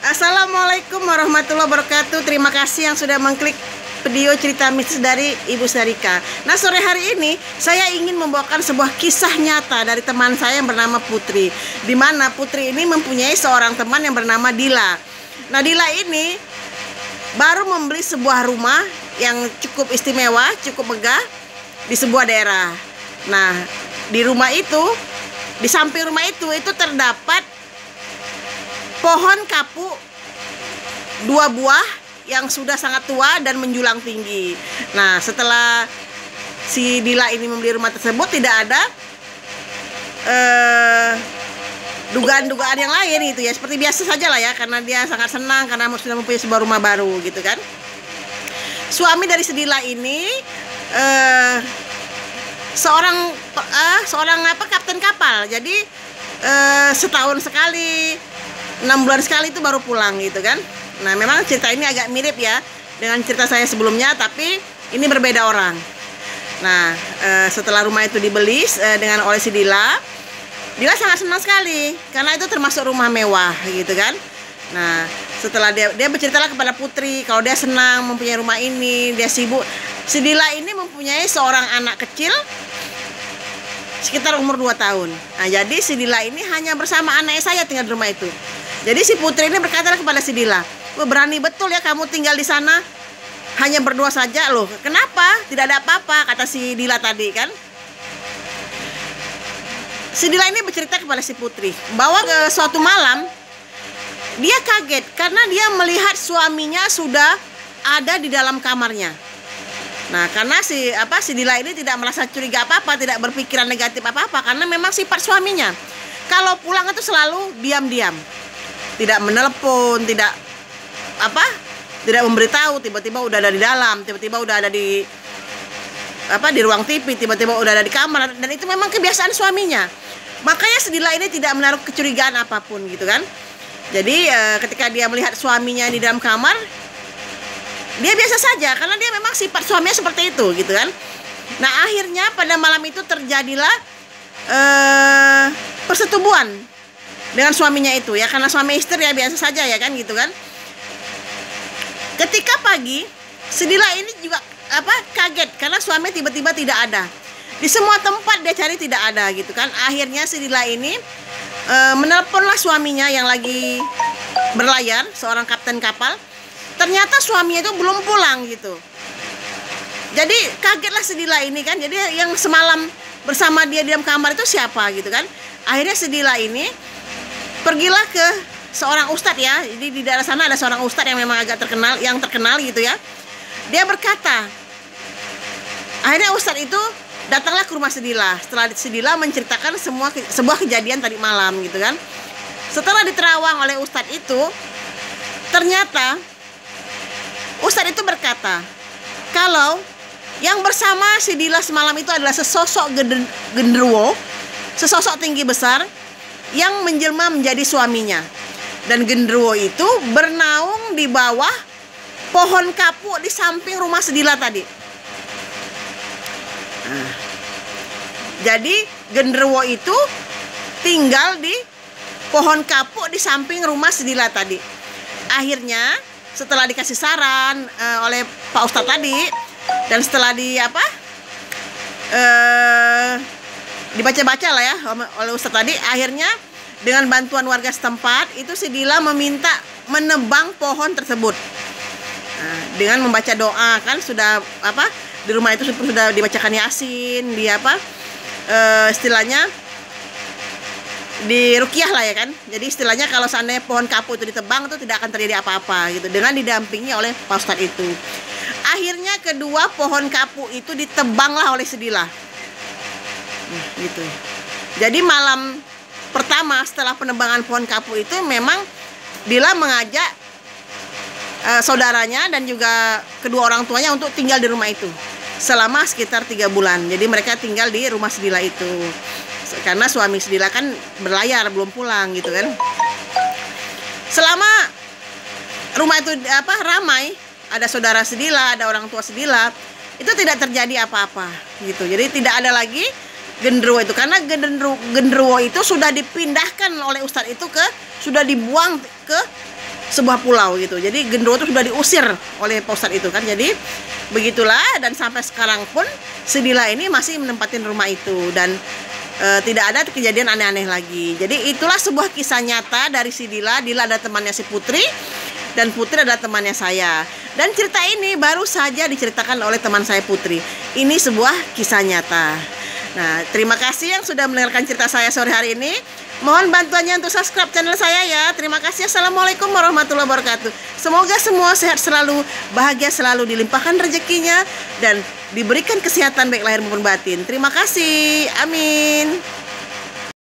Assalamualaikum warahmatullahi wabarakatuh. Terima kasih yang sudah mengklik video cerita mistis dari Ibu Sarika. Nah, sore hari ini saya ingin membawakan sebuah kisah nyata dari teman saya yang bernama Putri, di mana Putri ini mempunyai seorang teman yang bernama Dila. Nah, Dila ini baru membeli sebuah rumah yang cukup istimewa, cukup megah di sebuah daerah. Nah, di rumah itu, di samping rumah itu terdapat pohon kapuk 2 buah yang sudah sangat tua dan menjulang tinggi. Nah, setelah si Dila ini membeli rumah tersebut, tidak ada dugaan-dugaan yang lain gitu ya. Seperti biasa saja lah ya, karena dia sangat senang karena sudah mempunyai sebuah rumah baru gitu kan. Suami dari si Dila ini seorang kapten kapal. Jadi setahun sekali, 6 bulan sekali itu baru pulang gitu kan. Nah, memang cerita ini agak mirip ya dengan cerita saya sebelumnya, tapi ini berbeda orang. Nah, setelah rumah itu dibeli oleh si Dila, Dila sangat senang sekali karena itu termasuk rumah mewah gitu kan. Nah, setelah dia berceritalah kepada Putri kalau dia senang mempunyai rumah ini, dia sibuk. Si Dila ini mempunyai seorang anak kecil sekitar umur 2 tahun. Nah, jadi si Dila ini hanya bersama anaknya saya tinggal di rumah itu. Jadi si Putri ini berkata kepada si Dila, "Wah, berani betul ya kamu tinggal di sana hanya berdua saja loh. Kenapa? Tidak ada apa-apa," kata si Dila tadi kan. Si Dila ini bercerita kepada si Putri bahwa suatu malam dia kaget karena dia melihat suaminya sudah ada di dalam kamarnya. Nah, karena si Dila ini tidak merasa curiga apa-apa, tidak berpikiran negatif apa-apa, karena memang sifat suaminya kalau pulang itu selalu diam-diam, tidak menelepon, tidak memberitahu, tiba-tiba udah ada di dalam, tiba-tiba udah ada di ruang TV, tiba-tiba udah ada di kamar, dan itu memang kebiasaan suaminya. Makanya si Dila ini tidak menaruh kecurigaan apapun gitu kan. Jadi ketika dia melihat suaminya di dalam kamar, dia biasa saja karena dia memang sifat suaminya seperti itu gitu kan. Nah, akhirnya pada malam itu terjadilah persetubuhan dengan suaminya itu ya, karena suami istri ya biasa saja ya kan gitu kan. Ketika pagi, si Dila ini juga kaget karena suami tiba-tiba tidak ada. Di semua tempat dia cari tidak ada gitu kan. Akhirnya si Dila ini menelponlah suaminya yang lagi berlayar, seorang kapten kapal. Ternyata suaminya itu belum pulang gitu. Jadi kagetlah si Dila ini kan. Jadi yang semalam bersama dia di dalam kamar itu siapa gitu kan. Akhirnya si Dila ini pergilah ke seorang ustadz ya. Jadi di daerah sana ada seorang ustadz yang memang agak terkenal gitu ya. Dia berkata, akhirnya ustadz itu datanglah ke rumah si Dila. Setelah si Dila menceritakan sebuah kejadian tadi malam gitu kan. Setelah diterawang oleh ustadz itu, ternyata ustadz itu berkata kalau yang bersama si Dila semalam itu adalah sesosok genderuwo, sesosok tinggi besar yang menjelma menjadi suaminya. Dan genderuwo itu bernaung di bawah pohon kapuk di samping rumah si Dila tadi. Nah, jadi genderuwo itu tinggal di pohon kapuk di samping rumah si Dila tadi. Akhirnya setelah dikasih saran oleh Pak Ustadz tadi, dan setelah dibaca-baca lah ya oleh Ustadz tadi, akhirnya dengan bantuan warga setempat itu si Dila meminta menebang pohon tersebut. Nah, dengan membaca doa kan sudah di rumah itu sudah dibacakan Yasin, istilahnya di ruqyah lah ya kan. Jadi istilahnya kalau seandainya pohon kapuk itu ditebang itu tidak akan terjadi apa-apa gitu, dengan didampingi oleh Pak Ustadz itu. Akhirnya kedua pohon kapuk itu ditebanglah oleh si Dila. Gitu. Jadi malam pertama setelah penebangan pohon kapuk itu memang Dila mengajak saudaranya dan juga kedua orang tuanya untuk tinggal di rumah itu selama sekitar 3 bulan. Jadi mereka tinggal di rumah si Dila itu. Karena suami si Dila kan berlayar belum pulang gitu kan. Selama rumah itu ramai, ada saudara si Dila, ada orang tua si Dila, itu tidak terjadi apa-apa gitu. Jadi tidak ada lagi genderuwo itu, karena genderuwo itu sudah dipindahkan oleh ustadz itu sudah dibuang ke sebuah pulau gitu. Jadi Genderuwo itu sudah diusir oleh Pak Ustadz itu kan. Jadi begitulah, dan sampai sekarang pun si Dila ini masih menempatin rumah itu, dan tidak ada kejadian aneh-aneh lagi. Jadi itulah sebuah kisah nyata dari si Dila. Dila adalah temannya si Putri, dan Putri adalah temannya saya. Dan cerita ini baru saja diceritakan oleh teman saya Putri. Ini sebuah kisah nyata. Nah, terima kasih yang sudah mendengarkan cerita saya sore hari ini. Mohon bantuannya untuk subscribe channel saya ya. Terima kasih. Assalamualaikum warahmatullahi wabarakatuh. Semoga semua sehat selalu, bahagia selalu, dilimpahkan rezekinya, dan diberikan kesehatan baik lahir maupun batin. Terima kasih. Amin.